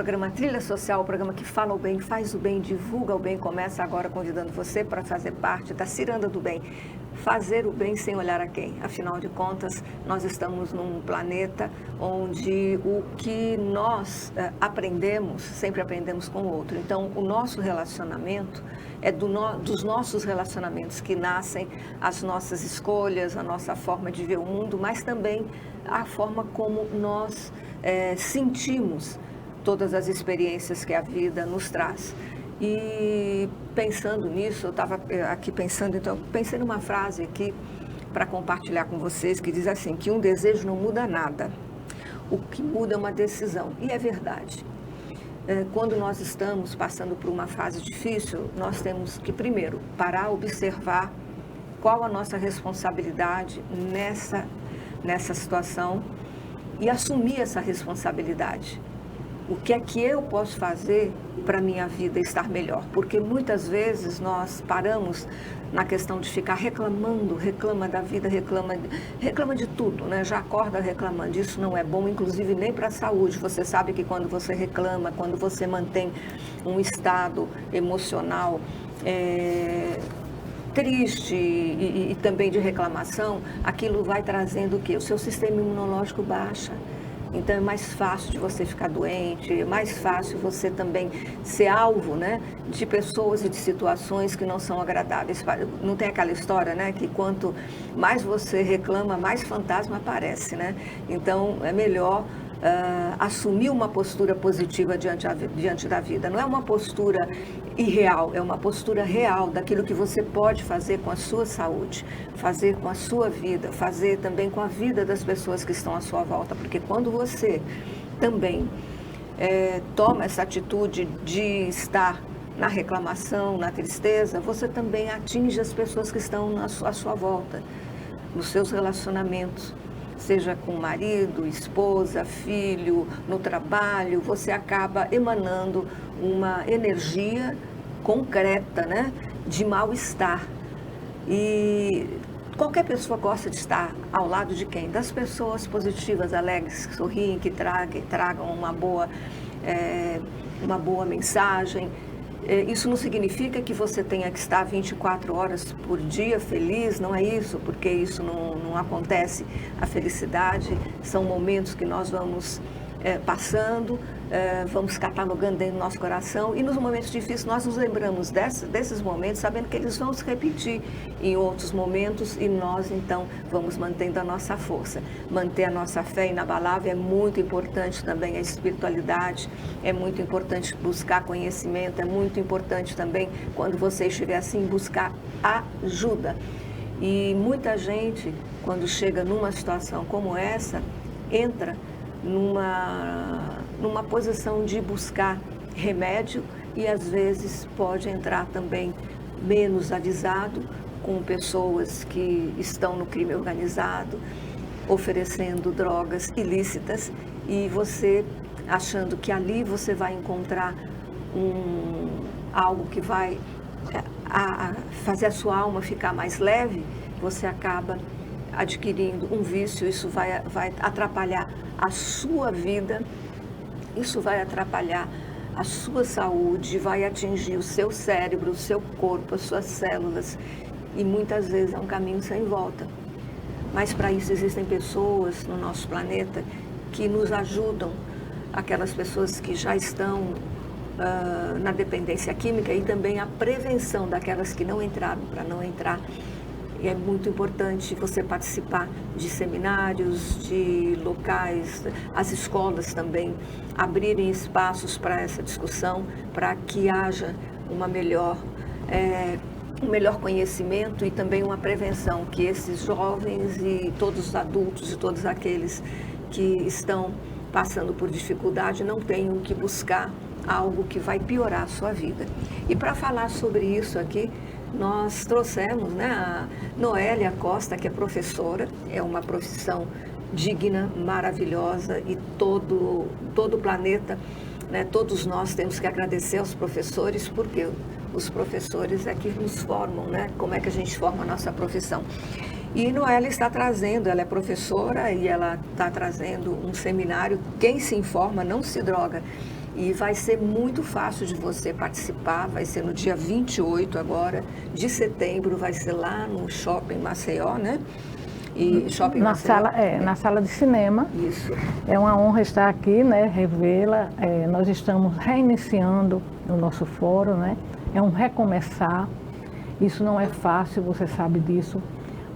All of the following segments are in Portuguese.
programa Trilha Social, o programa que fala o bem, faz o bem, divulga o bem. Começa agora convidando você para fazer parte da Ciranda do Bem. Fazer o bem sem olhar a quem. Afinal de contas, nós estamos num planeta onde o que nós aprendemos, sempre aprendemos com o outro. Então, o nosso relacionamento é dos nossos relacionamentos que nascem as nossas escolhas, a nossa forma de ver o mundo, mas também a forma como nós sentimos todas as experiências que a vida nos traz. E pensando nisso, eu estava aqui pensando, então pensei numa frase aqui para compartilhar com vocês, que diz assim, que um desejo não muda nada, o que muda é uma decisão. E é verdade. Quando nós estamos passando por uma fase difícil, nós temos que primeiro parar, observar qual a nossa responsabilidade nessa situação e assumir essa responsabilidade. O que é que eu posso fazer para a minha vida estar melhor? Porque muitas vezes nós paramos na questão de ficar reclamando, reclama da vida, reclama de tudo, né? Já acorda reclamando, isso não é bom, inclusive nem para a saúde. Você sabe que quando você reclama, quando você mantém um estado emocional triste e também de reclamação, aquilo vai trazendo o quê? O seu sistema imunológico baixa. Então é mais fácil de você ficar doente, é mais fácil você também ser alvo, né, de pessoas e de situações que não são agradáveis. Não tem aquela história, né, que quanto mais você reclama, mais fantasma aparece, né? Então é melhor assumir uma postura positiva diante da vida. Não é uma postura irreal, é uma postura real daquilo que você pode fazer com a sua saúde, fazer com a sua vida, fazer também com a vida das pessoas que estão à sua volta. Porque quando você também toma essa atitude de estar na reclamação, na tristeza, você também atinge as pessoas que estão à sua volta, nos seus relacionamentos. Seja com marido, esposa, filho, no trabalho, você acaba emanando uma energia concreta, né, de mal-estar. E qualquer pessoa gosta de estar ao lado de quem? Das pessoas positivas, alegres, que sorriem, que tragam uma boa mensagem. Isso não significa que você tenha que estar 24 horas por dia feliz, não é isso, porque isso não acontece. A felicidade são momentos que nós vamos passando, vamos catalogando dentro do nosso coração, e nos momentos difíceis nós nos lembramos desses momentos, sabendo que eles vão se repetir em outros momentos, e nós então vamos mantendo a nossa força. Manter a nossa fé inabalável é muito importante também, a espiritualidade, é muito importante buscar conhecimento, é muito importante também, quando você estiver assim, buscar ajuda. E muita gente, quando chega numa situação como essa, entra numa posição de buscar remédio e às vezes pode entrar também menos avisado, com pessoas que estão no crime organizado, oferecendo drogas ilícitas, e você achando que ali você vai encontrar algo que vai fazer a sua alma ficar mais leve, você acaba adquirindo um vício. Isso vai atrapalhar a sua vida, isso vai atrapalhar a sua saúde, vai atingir o seu cérebro, o seu corpo, as suas células, e muitas vezes é um caminho sem volta. Mas para isso existem pessoas no nosso planeta que nos ajudam, aquelas pessoas que já estão na dependência química, e também a prevenção daquelas que não entraram, para não entrar. E é muito importante você participar de seminários, de locais, as escolas também abrirem espaços para essa discussão, para que haja um melhor conhecimento e também uma prevenção, que esses jovens e todos os adultos e todos aqueles que estão passando por dificuldade não tenham que buscar algo que vai piorar a sua vida. E para falar sobre isso aqui, nós trouxemos, né, a Noélia Costa, que é professora, é uma profissão digna, maravilhosa, e todo o planeta, né, todos nós temos que agradecer aos professores, porque os professores é que nos formam, né, como é que a gente forma a nossa profissão. E Noélia está trazendo, ela é professora e ela está trazendo um seminário, Quem se informa não se droga. e vai ser muito fácil de você participar. Vai ser no dia 28 agora de setembro, vai ser lá no Shopping Maceió, né? E Shopping Maceió. Na sala de cinema. Isso. É uma honra estar aqui, né, revê-la. Nós estamos reiniciando o nosso fórum, né? É um recomeçar. Isso não é fácil, você sabe disso,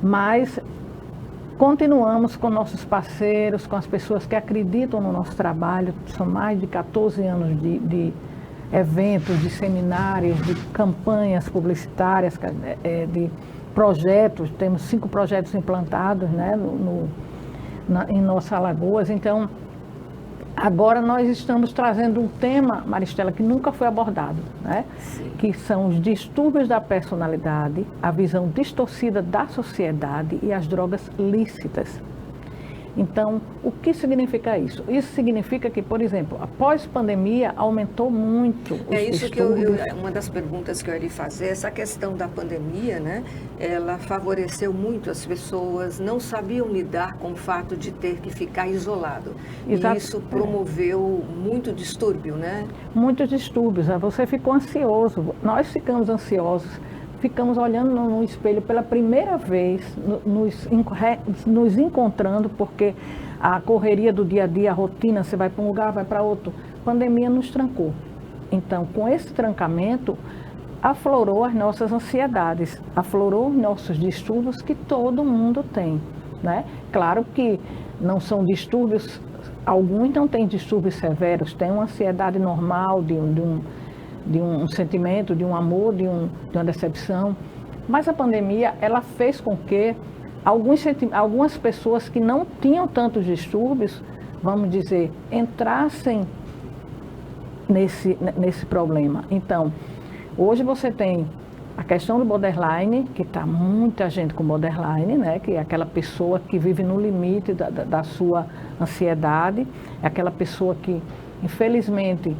mas continuamos com nossos parceiros, com as pessoas que acreditam no nosso trabalho. São mais de 14 anos de eventos, de seminários, de campanhas publicitárias, de projetos. Temos 5 projetos implantados, né, em nossa Alagoas. Então, agora nós estamos trazendo um tema, Maristela, que nunca foi abordado, né? Que são os distúrbios da personalidade, a visão distorcida da sociedade e as drogas lícitas. Então, o que significa isso? Isso significa que, por exemplo, após pandemia, aumentou muito os isso distúrbios. que uma das perguntas que eu iria fazer, essa questão da pandemia, né? Ela favoreceu muito as pessoas, não sabiam lidar com o fato de ter que ficar isolado. Exato. E isso promoveu muito distúrbio, né? Muitos distúrbios. Você ficou ansioso, nós ficamos ansiosos. Ficamos olhando no espelho pela primeira vez, nos encontrando, porque a correria do dia a dia, a rotina, você vai para um lugar, vai para outro. A pandemia nos trancou. Então, com esse trancamento, aflorou as nossas ansiedades, aflorou os nossos distúrbios que todo mundo tem, né? Claro que não são distúrbios, alguns não têm distúrbios severos, têm uma ansiedade normal de um sentimento, de um amor, de uma decepção. Mas a pandemia, ela fez com que algumas pessoas que não tinham tantos distúrbios, vamos dizer, entrassem nesse problema. Então, hoje você tem a questão do borderline, que está muita gente com borderline, né? Que é aquela pessoa que vive no limite da sua ansiedade, é aquela pessoa que, infelizmente,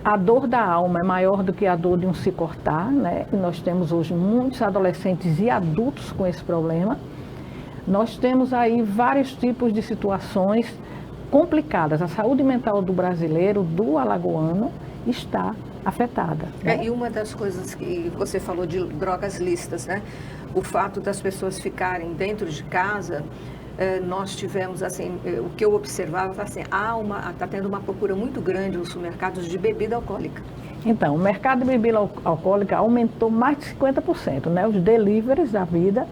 a dor da alma é maior do que a dor de um se cortar, né? E nós temos hoje muitos adolescentes e adultos com esse problema. Nós temos aí vários tipos de situações complicadas. A saúde mental do brasileiro, do alagoano, está afetada, né? E uma das coisas que você falou de drogas lícitas, né? O fato das pessoas ficarem dentro de casa. Nós tivemos, assim, o que eu observava, assim, está tendo uma procura muito grande nos supermercados de bebida alcoólica. Então, o mercado de bebida alcoólica aumentou mais de 50%, né? Os deliveries da vida,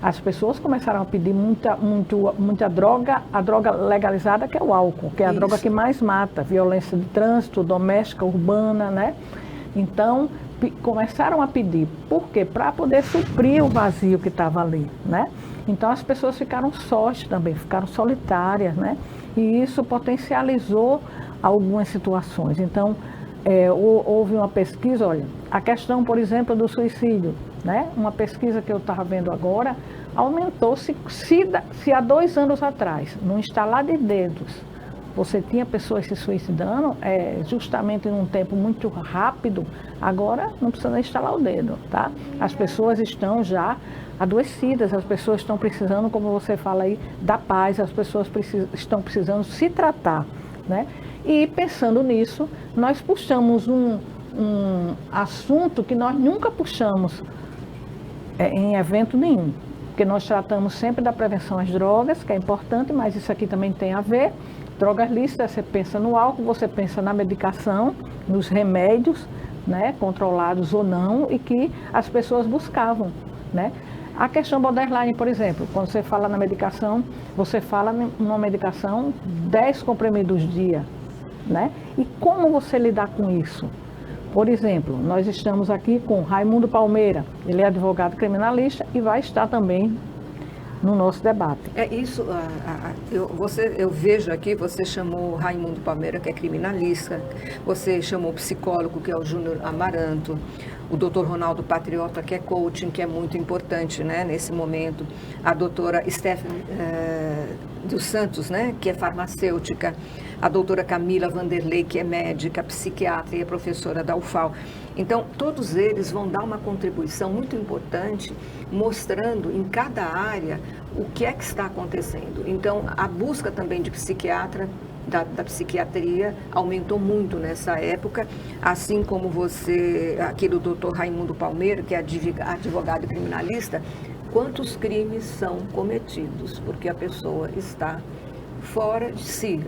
as pessoas começaram a pedir muita droga, a droga legalizada, que é o álcool, que é a droga que mais mata, violência de trânsito, doméstica, urbana, né? Então, começaram a pedir. Por quê? Para poder suprir o vazio que estava ali, né? Então, as pessoas ficaram sós também, ficaram solitárias, né? E isso potencializou algumas situações. Então, houve uma pesquisa, olha, a questão, por exemplo, do suicídio, né? Uma pesquisa que eu estava vendo agora, aumentou se há 2 anos atrás, num estalar de dedos, você tinha pessoas se suicidando, justamente num tempo muito rápido, agora não precisa nem estalar o dedo, tá? As pessoas estão já adoecidas, as pessoas estão precisando, como você fala aí, da paz, as pessoas estão precisando se tratar, né? E pensando nisso, nós puxamos um assunto que nós nunca puxamos em evento nenhum, porque nós tratamos sempre da prevenção às drogas, que é importante, mas isso aqui também tem a ver. Drogas lícitas, você pensa no álcool, você pensa na medicação, nos remédios, né, controlados ou não, e que as pessoas buscavam, né? A questão borderline, por exemplo, quando você fala na medicação, você fala numa medicação 10 comprimidos dia, né? E como você lidar com isso? Por exemplo, nós estamos aqui com Raimundo Palmeira, ele é advogado criminalista e vai estar também no nosso debate. Isso, eu vejo aqui, você chamou Raimundo Palmeira, que é criminalista, você chamou o psicólogo, que é o Júnior Amaranto, o doutor Ronaldo Patriota, que é coaching, que é muito importante, né, nesse momento, a doutora Stephanie dos Santos, né, que é farmacêutica, a doutora Camila Vanderlei, que é médica, psiquiatra e é professora da UFAL. Então, todos eles vão dar uma contribuição muito importante, mostrando em cada área o que é que está acontecendo. Então, a busca também de psiquiatra, da psiquiatria aumentou muito nessa época, assim como você, aquele doutor Raimundo Palmeira, que é advogado e criminalista, quantos crimes são cometidos porque a pessoa está fora de si,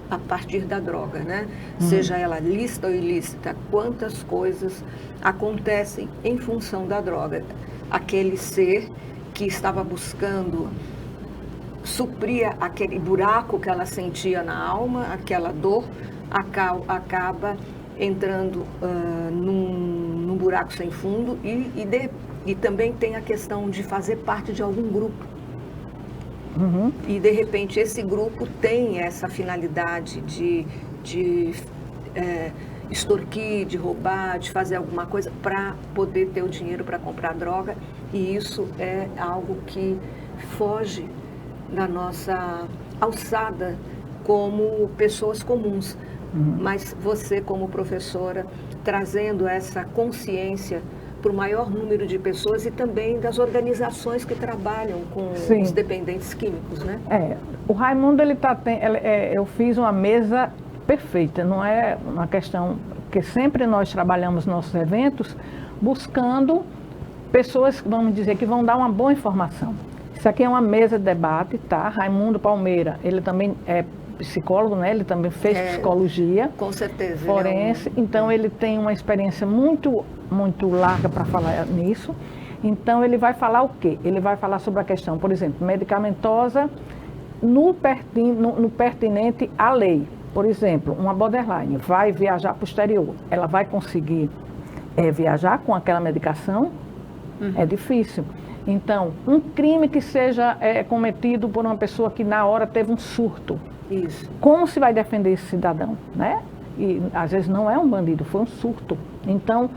a partir da droga, né? Seja ela lícita ou ilícita, quantas coisas acontecem em função da droga. Aquele ser que estava buscando suprir aquele buraco que ela sentia na alma, aquela dor, acaba entrando num buraco sem fundo e também tem a questão de fazer parte de algum grupo. E, de repente, esse grupo tem essa finalidade de extorquir, de roubar, de fazer alguma coisa para poder ter o dinheiro para comprar droga. E isso é algo que foge da nossa alçada como pessoas comuns. Mas você, como professora, trazendo essa consciência para o maior número de pessoas e também das organizações que trabalham com os dependentes químicos, né? O Raimundo, eu fiz uma mesa perfeita, não é uma questão que sempre nós trabalhamos nossos eventos buscando pessoas, vamos dizer, que vão dar uma boa informação. Isso aqui é uma mesa de debate, tá? Raimundo Palmeira, ele também é psicólogo, né? Ele também fez psicologia. Com certeza. Forense. Então, ele tem uma experiência muito larga para falar nisso. Então, ele vai falar o quê? Ele vai falar sobre a questão, por exemplo, medicamentosa no pertinente à lei. Por exemplo, uma borderline vai viajar para o exterior. Ela vai conseguir viajar com aquela medicação? É difícil. Então, um crime que seja cometido por uma pessoa que na hora teve um surto. Isso. Como se vai defender esse cidadão, né? E às vezes não é um bandido, foi um surto. Então,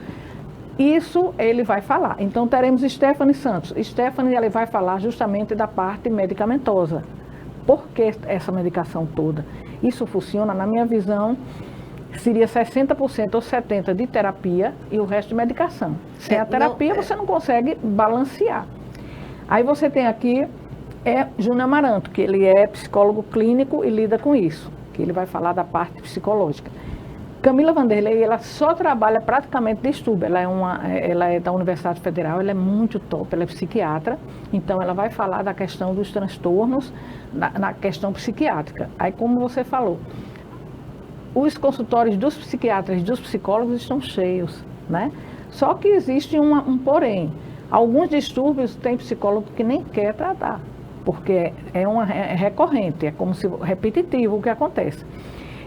isso ele vai falar. Então, teremos Stephanie Santos. Stephanie, ela vai falar justamente da parte medicamentosa. Por que essa medicação toda? Isso funciona, na minha visão, seria 60% ou 70% de terapia e o resto de medicação. Sem a terapia, você não consegue balancear. Aí você tem aqui Júnior Amaranto, que ele é psicólogo clínico e lida com isso, que ele vai falar da parte psicológica. Camila Vanderlei, ela só trabalha praticamente de estudo, ela é da Universidade Federal, ela é muito top, ela é psiquiatra, então ela vai falar da questão dos transtornos na questão psiquiátrica. Aí, como você falou, os consultórios dos psiquiatras e dos psicólogos estão cheios, né? Só que existe um porém. Alguns distúrbios tem psicólogo que nem quer tratar, porque é recorrente, é como se repetitivo o que acontece.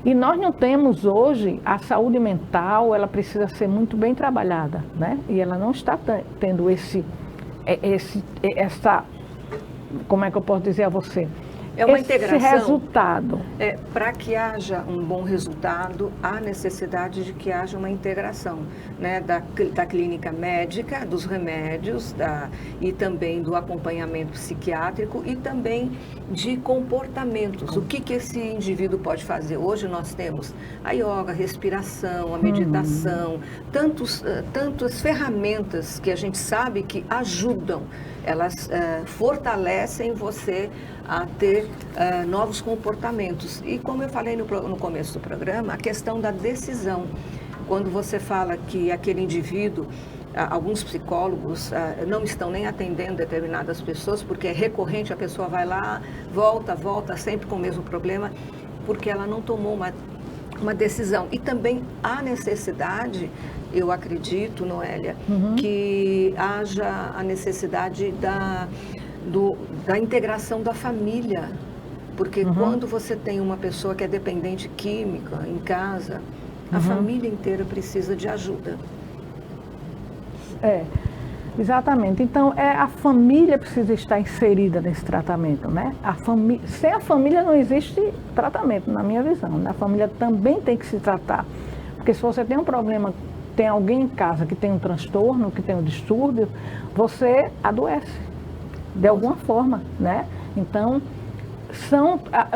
E nós não temos hoje, a saúde mental, ela precisa ser muito bem trabalhada, né? E ela não está tendo essa, como é que eu posso dizer a você? É uma integração. Esse resultado. Para que haja um bom resultado, há necessidade de que haja uma integração, né, da clínica médica, dos remédios, e também do acompanhamento psiquiátrico e também de comportamentos. O que esse indivíduo pode fazer? Hoje nós temos a yoga, a respiração, a meditação, tantas ferramentas que a gente sabe que ajudam, elas fortalecem você a ter novos comportamentos. E como eu falei no começo do programa, a questão da decisão. Quando você fala que aquele indivíduo, alguns psicólogos não estão nem atendendo determinadas pessoas, porque é recorrente, a pessoa vai lá, volta sempre com o mesmo problema, porque ela não tomou uma decisão. E também há necessidade, eu acredito, Noélia, que haja a necessidade da integração da família, porque quando você tem uma pessoa que é dependente química em casa, a família inteira precisa de ajuda. Exatamente. Então, a família precisa estar inserida nesse tratamento, né? Sem a família não existe tratamento, na minha visão, né? A família também tem que se tratar, porque se você tem um problema, tem alguém em casa que tem um transtorno, que tem um distúrbio, você adoece de alguma forma, né? Então,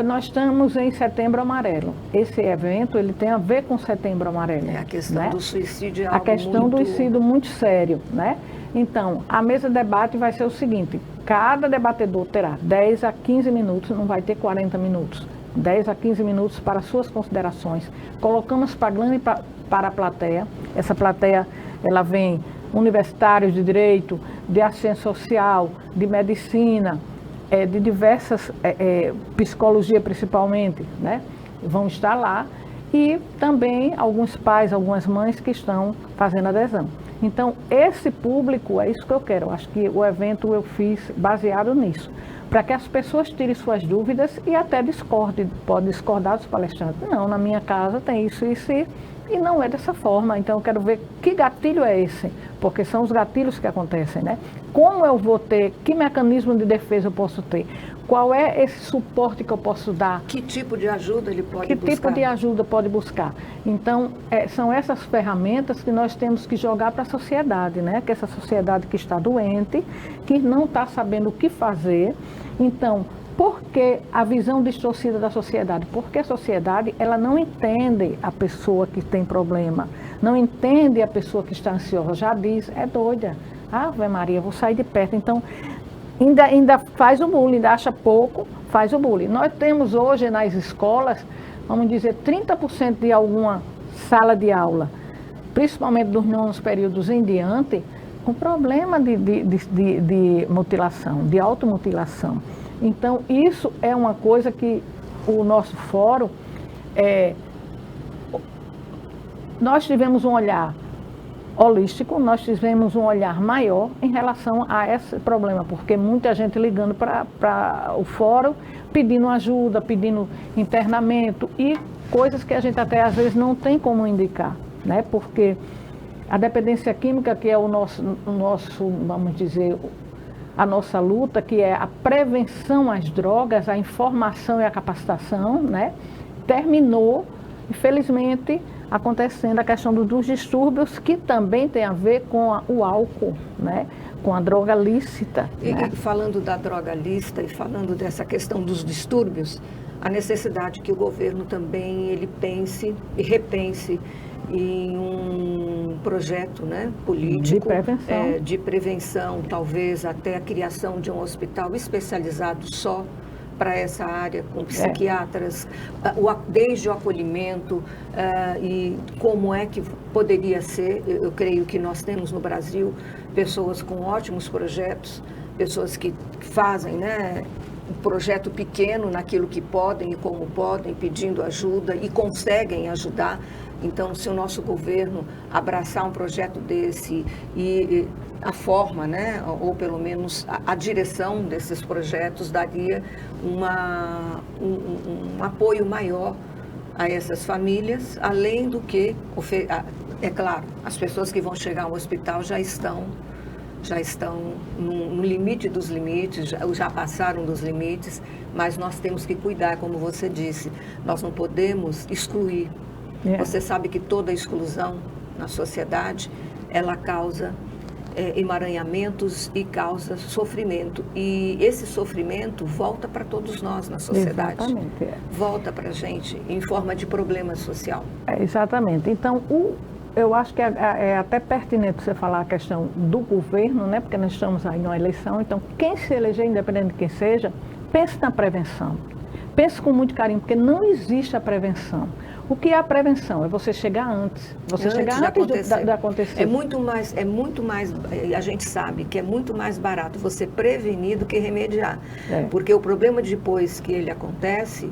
nós estamos em Setembro Amarelo. Esse evento, ele tem a ver com Setembro Amarelo. A questão, né, do suicídio é algo muito... A questão do suicídio muito sério, né? Então, a mesa de debate vai ser o seguinte: cada debatedor terá 10 a 15 minutos, não vai ter 40 minutos. 10 a 15 minutos para suas considerações. Colocamos para a plateia. Essa plateia, ela vem universitários de direito, de assistência social, de medicina, de diversas, psicologia principalmente, né? Vão estar lá. E também alguns pais, algumas mães que estão fazendo adesão. Então, esse público, é isso que eu quero. Eu acho que o evento eu fiz baseado nisso, para que as pessoas tirem suas dúvidas e até discordem, pode discordar dos palestrantes. Não, na minha casa tem isso, isso e não é dessa forma. Então, eu quero ver que gatilho é esse, porque são os gatilhos que acontecem, né? Como eu vou ter, que mecanismo de defesa eu posso ter? Qual é esse suporte que eu posso dar? Que tipo de ajuda ele pode buscar? Que tipo de ajuda pode buscar? Então, são essas ferramentas que nós temos que jogar para a sociedade, né? Que essa sociedade que está doente, que não está sabendo o que fazer. Então, por que a visão distorcida da sociedade? Porque a sociedade, ela não entende a pessoa que tem problema, não entende a pessoa que está ansiosa, já diz, é doida. Ave Maria, vou sair de perto. Então, ainda faz o bullying, ainda acha pouco, faz o bullying. Nós temos hoje nas escolas, vamos dizer, 30% de alguma sala de aula, principalmente dos nonos períodos em diante, com problema de mutilação, de automutilação. Então, isso é uma coisa que o nosso fórum, nós tivemos um olhar holístico, nós tivemos um olhar maior em relação a esse problema, porque muita gente ligando para o fórum, pedindo ajuda, pedindo internamento e coisas que a gente até às vezes não tem como indicar, né? Porque a dependência química, que é o nosso, vamos dizer, a nossa luta, que é a prevenção às drogas, a informação e a capacitação, né? Terminou, infelizmente, acontecendo a questão dos distúrbios, que também tem a ver com o álcool, né? Com a droga lícita. E falando da droga lícita e falando dessa questão dos distúrbios, a necessidade que o governo também ele pense e repense em um projeto, né, político de prevenção, talvez até a criação de um hospital especializado só para essa área, com psiquiatras, desde o acolhimento e como é que poderia ser. Eu creio que nós temos no Brasil pessoas com ótimos projetos, pessoas que fazem, né, um projeto pequeno naquilo que podem e como podem, pedindo ajuda e conseguem ajudar. Então, se o nosso governo abraçar um projeto desse e a forma, né, ou pelo menos a direção desses projetos daria um apoio maior a essas famílias, além do que, é claro, as pessoas que vão chegar ao hospital já estão no limite dos limites, já passaram dos limites, mas nós temos que cuidar, como você disse, nós não podemos excluir. Você sabe que toda exclusão na sociedade, ela causa emaranhamentos e causa sofrimento. E esse sofrimento volta para todos nós na sociedade. Exatamente. Volta para a gente em forma de problema social. Exatamente. Então, eu acho que é até pertinente você falar a questão do governo, né? Porque nós estamos aí numa eleição. Então, quem se eleger, independente de quem seja, pense na prevenção. Pense com muito carinho, porque não existe a prevenção. O que é a prevenção? É você chegar antes. Você chegar antes de acontecer. É muito mais, a gente sabe que é muito mais barato você prevenir do que remediar. Porque o problema depois que ele acontece,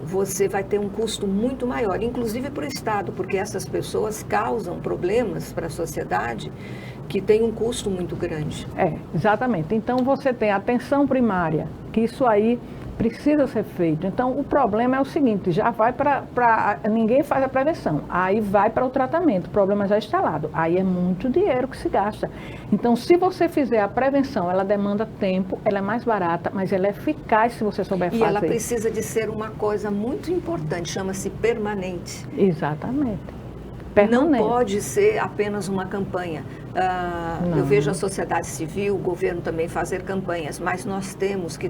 você vai ter um custo muito maior, inclusive para o Estado, porque essas pessoas causam problemas para a sociedade que tem um custo muito grande. Exatamente. Então você tem a atenção primária, que isso aí precisa ser feito. Então, o problema é o seguinte, já vai ninguém faz a prevenção, aí vai para o tratamento, o problema já está instalado, aí é muito dinheiro que se gasta. Então, se você fizer a prevenção, ela demanda tempo, ela é mais barata, mas ela é eficaz se você souber fazer. E ela precisa de ser uma coisa muito importante, chama-se permanente. Exatamente. Não pode ser apenas uma campanha. Eu vejo a sociedade civil, o governo também fazer campanhas, mas nós temos que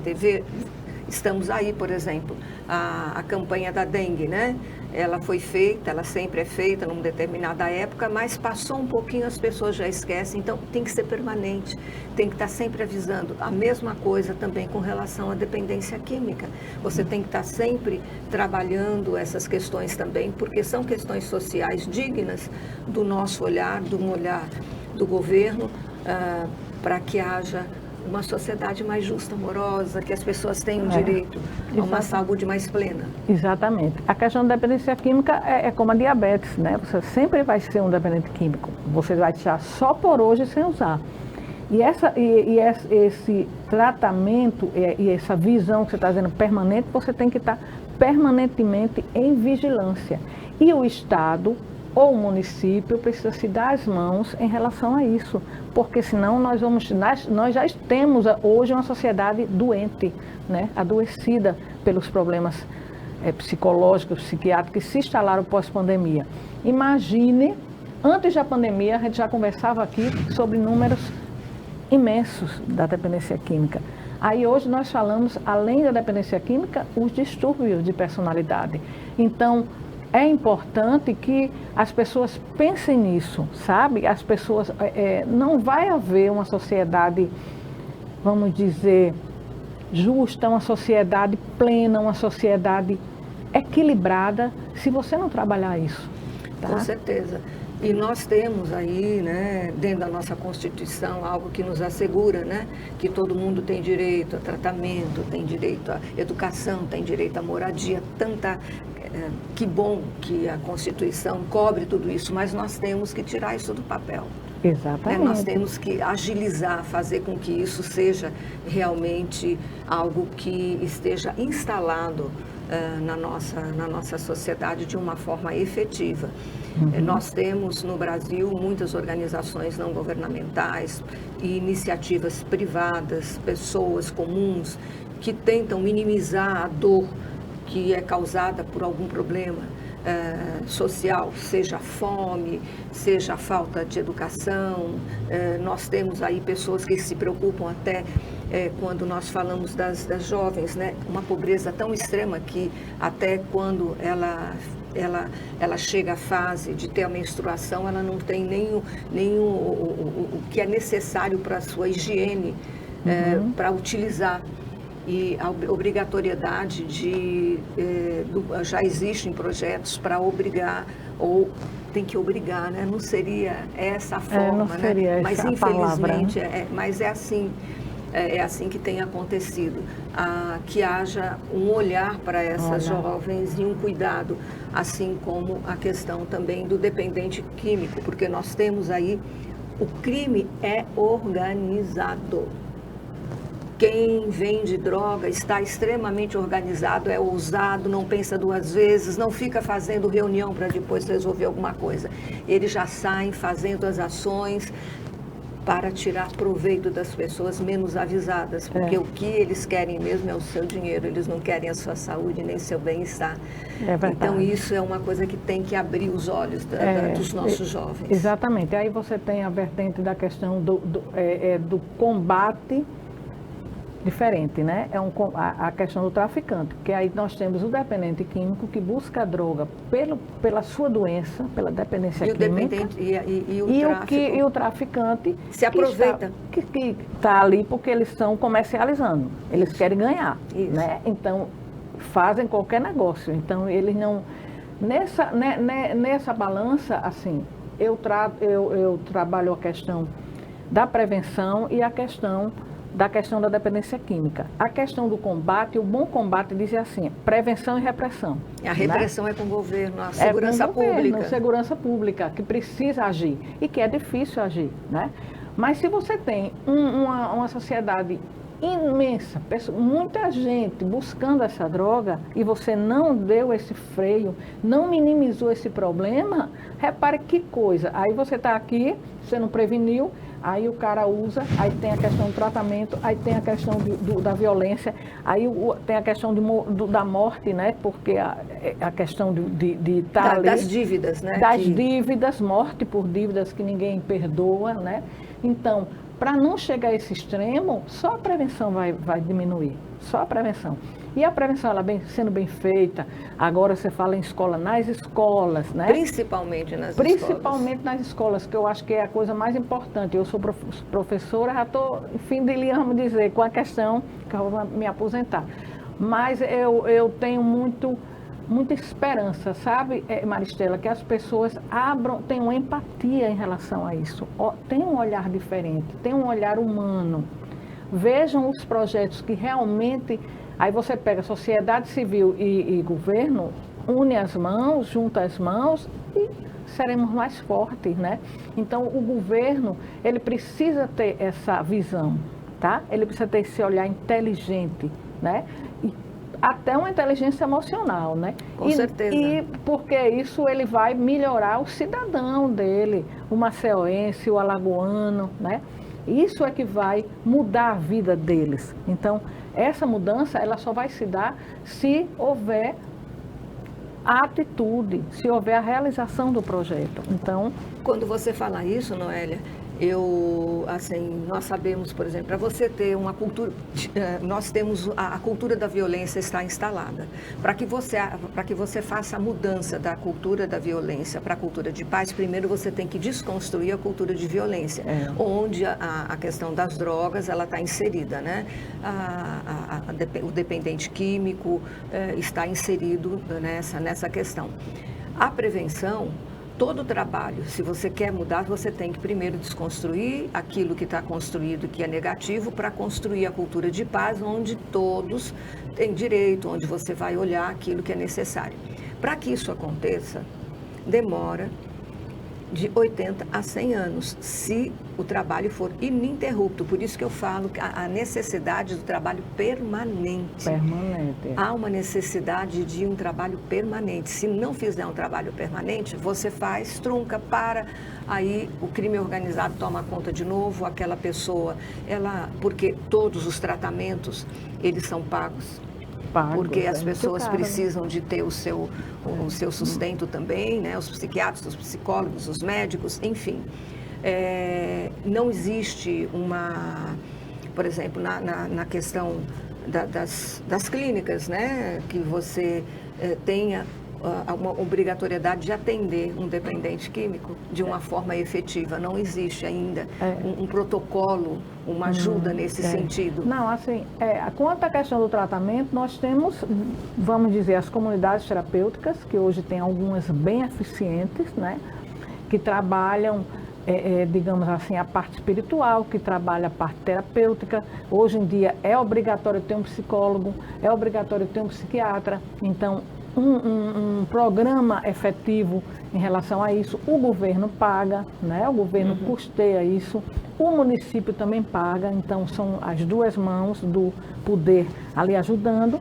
Estamos aí, por exemplo, a campanha da dengue, né? Ela foi feita, ela sempre é feita numa determinada época, mas passou um pouquinho, as pessoas já esquecem, então tem que ser permanente, tem que estar sempre avisando. A mesma coisa também com relação à dependência química. Você tem que estar sempre trabalhando essas questões também, porque são questões sociais dignas do nosso olhar, do olhar do governo, para que haja uma sociedade mais justa, amorosa, que as pessoas tenham direito a uma saúde mais plena. Exatamente. A questão da dependência química é como a diabetes, né? Você sempre vai ser um dependente químico. Você vai deixar só por hoje sem usar. E esse tratamento e essa visão que você está dizendo permanente, você tem que estar permanentemente em vigilância. E o Estado ou o município precisa se dar as mãos em relação a isso, porque senão nós já temos hoje uma sociedade doente, né? Adoecida pelos problemas psicológicos, psiquiátricos que se instalaram pós-pandemia. Imagine, antes da pandemia, a gente já conversava aqui sobre números imensos da dependência química. Aí hoje nós falamos, além da dependência química, os distúrbios de personalidade. Então, é importante que as pessoas pensem nisso, sabe? As pessoas, não vai haver uma sociedade, vamos dizer, justa, uma sociedade plena, uma sociedade equilibrada, se você não trabalhar isso. Tá? Com certeza. E nós temos aí, né, dentro da nossa Constituição, algo que nos assegura, né, que todo mundo tem direito a tratamento, tem direito à educação, tem direito à moradia, que bom que a Constituição cobre tudo isso, mas nós temos que tirar isso do papel. Exatamente. Né? Nós temos que agilizar, fazer com que isso seja realmente algo que esteja instalado na nossa sociedade de uma forma efetiva. Nós temos no Brasil muitas organizações não governamentais e iniciativas privadas, pessoas comuns que tentam minimizar a dor que é causada por algum problema social, seja a fome, seja a falta de educação. Nós temos aí pessoas que se preocupam até quando nós falamos das jovens, né? Uma pobreza tão extrema que até quando ela chega à fase de ter a menstruação, ela não tem nem o que é necessário para a sua higiene, para utilizar. E a obrigatoriedade já existem projetos para obrigar, ou tem que obrigar, né? Não seria essa a forma, não seria, né? Mas essa infelizmente, palavra. Mas é assim que tem acontecido, que haja um olhar para essas jovens e um cuidado, assim como a questão também do dependente químico, porque nós temos aí, o crime é organizado. Quem vende droga está extremamente organizado, é ousado, não pensa duas vezes, não fica fazendo reunião para depois resolver alguma coisa. Eles já saem fazendo as ações para tirar proveito das pessoas menos avisadas, porque o que eles querem mesmo é o seu dinheiro, eles não querem a sua saúde nem seu bem-estar. Então isso é uma coisa que tem que abrir os olhos dos nossos jovens. Exatamente, aí você tem a vertente da questão do combate diferente, né? A questão do traficante, porque aí nós temos o dependente químico que busca a droga pela sua doença, pela dependência química. E o traficante se aproveita. Que está ali porque eles estão comercializando, eles querem ganhar, né? Então, fazem qualquer negócio. Então, eles não... Nessa balança, assim, eu trabalho a questão da prevenção e a questão da dependência química. A questão do combate, o bom combate diz assim, prevenção e repressão. A repressão, né? É com o governo, a segurança pública. Segurança pública, que precisa agir e que é difícil agir, né? Mas se você tem uma sociedade imensa, muita gente buscando essa droga e você não deu esse freio, não minimizou esse problema, repare que coisa. Aí você está aqui, você não preveniu, aí o cara usa, aí tem a questão do tratamento, aí tem a questão da violência, aí tem a questão da morte, né? Porque a questão de estar ali... Das dívidas, né? Das dívidas, morte por dívidas que ninguém perdoa, né? Então, para não chegar a esse extremo, só a prevenção vai diminuir, só a prevenção. E a prevenção, ela sendo bem feita, agora você fala em escola, nas escolas, né? Principalmente nas escolas. Principalmente nas escolas, que eu acho que é a coisa mais importante. Eu sou professora, já estou, fim de linha, vamos dizer, com a questão que eu vou me aposentar. Mas eu tenho muita esperança, sabe, Maristela, que as pessoas tenham empatia em relação a isso, tenham um olhar diferente, tenham um olhar humano, vejam os projetos que realmente, aí você pega sociedade civil e governo, une as mãos, junta as mãos e seremos mais fortes, né? Então o governo, ele precisa ter essa visão, tá? Ele precisa ter esse olhar inteligente, né? Até uma inteligência emocional, né? Com certeza. E porque isso ele vai melhorar o cidadão dele, o maceiense, o alagoano, né? Isso é que vai mudar a vida deles. Então, essa mudança, ela só vai se dar se houver a atitude, se houver a realização do projeto. Então, quando você fala isso, Noélia, nós sabemos, por exemplo, para você ter uma cultura, nós temos a cultura da violência está instalada. Para que você faça a mudança da cultura da violência para a cultura de paz, primeiro você tem que desconstruir a cultura de violência, onde a questão das drogas ela está inserida, né? O dependente químico está inserido nessa questão. A prevenção, todo o trabalho, se você quer mudar, você tem que primeiro desconstruir aquilo que está construído, que é negativo, para construir a cultura de paz, onde todos têm direito, onde você vai olhar aquilo que é necessário. Para que isso aconteça, demora de 80 a 100 anos, se o trabalho for ininterrupto. Por isso que eu falo que a necessidade do trabalho permanente. Há uma necessidade de um trabalho permanente. Se não fizer um trabalho permanente, você trunca, aí o crime organizado toma conta de novo, aquela pessoa, porque todos os tratamentos, eles são pagos. Porque as pessoas precisam de ter o seu sustento também, né? Os psiquiatras, os psicólogos, os médicos, enfim. Não existe por exemplo, na questão das clínicas, né? Que você tenha uma obrigatoriedade de atender um dependente químico de uma forma efetiva. Não existe ainda um protocolo, uma ajuda nesse sentido. Não, assim, quanto à questão do tratamento, nós temos, vamos dizer, as comunidades terapêuticas, que hoje tem algumas bem eficientes, né? Que trabalham, digamos assim, a parte espiritual, que trabalha a parte terapêutica. Hoje em dia é obrigatório ter um psicólogo, é obrigatório ter um psiquiatra. Então, um programa efetivo em relação a isso, o governo paga, né? O governo custeia isso, o município também paga, então são as duas mãos do poder ali ajudando.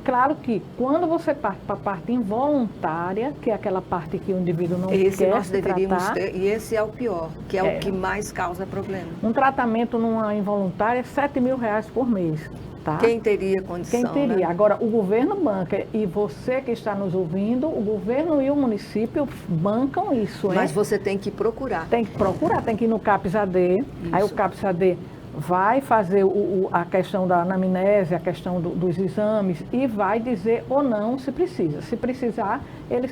Claro que quando você parte para a parte involuntária, que é aquela parte que o indivíduo não quer nós deveríamos tratar, ter, e esse é o pior, que é o que mais causa problema. Um tratamento numa involuntária é R$7.000 por mês. Tá? Quem teria condição? Quem teria? Né? Agora, o governo banca, e você que está nos ouvindo, o governo e o município bancam isso. Mas você tem que procurar. Tem que procurar, tem que ir no CAPS-AD, aí o CAPS-AD vai fazer a questão da anamnese, a questão dos exames e vai dizer ou não se precisa. Se precisar,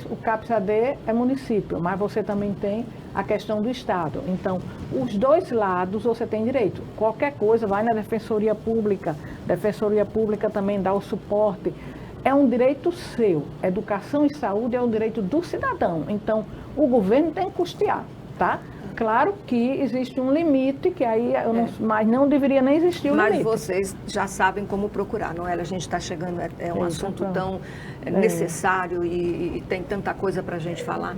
o CAPS-AD é município, mas você também tem a questão do Estado. Então, os dois lados você tem direito. Qualquer coisa, vai na Defensoria Pública. Defensoria Pública também dá o suporte. É um direito seu. Educação e saúde é um direito do cidadão. Então, o governo tem que custear, tá? Claro que existe um limite, que aí mas não deveria nem existir o limite. Mas vocês já sabem como procurar, não é? A gente está chegando, é um assunto tão necessário e tem tanta coisa para a gente falar.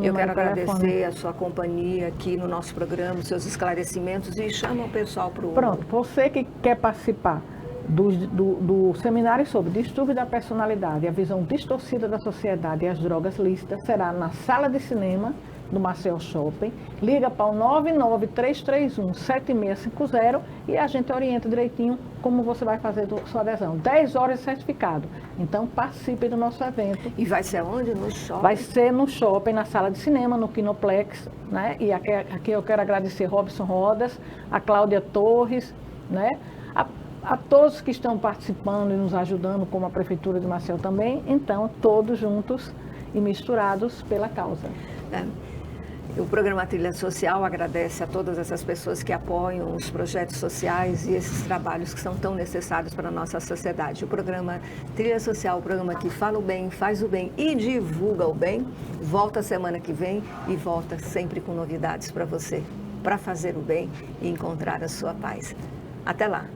Eu quero agradecer a sua companhia aqui no nosso programa, os seus esclarecimentos e chama o pessoal para o... Pronto, você que quer participar do seminário sobre distúrbio da personalidade, a visão distorcida da sociedade e as drogas lícitas, será na Sala de Cinema, do Maceió Shopping, liga para o 99331-7650 e a gente orienta direitinho como você vai fazer sua adesão. 10 horas de certificado. Então, participe do nosso evento. E vai ser onde? No shopping? Vai ser no shopping, na sala de cinema, no Kinoplex, né? E aqui eu quero agradecer Robson Rodas, a Cláudia Torres, né? A todos que estão participando e nos ajudando, como a Prefeitura de Maceió também. Então, todos juntos e misturados pela causa. O programa Trilha Social agradece a todas essas pessoas que apoiam os projetos sociais e esses trabalhos que são tão necessários para a nossa sociedade. O programa Trilha Social, o programa que fala o bem, faz o bem e divulga o bem, volta semana que vem e volta sempre com novidades para você, para fazer o bem e encontrar a sua paz. Até lá!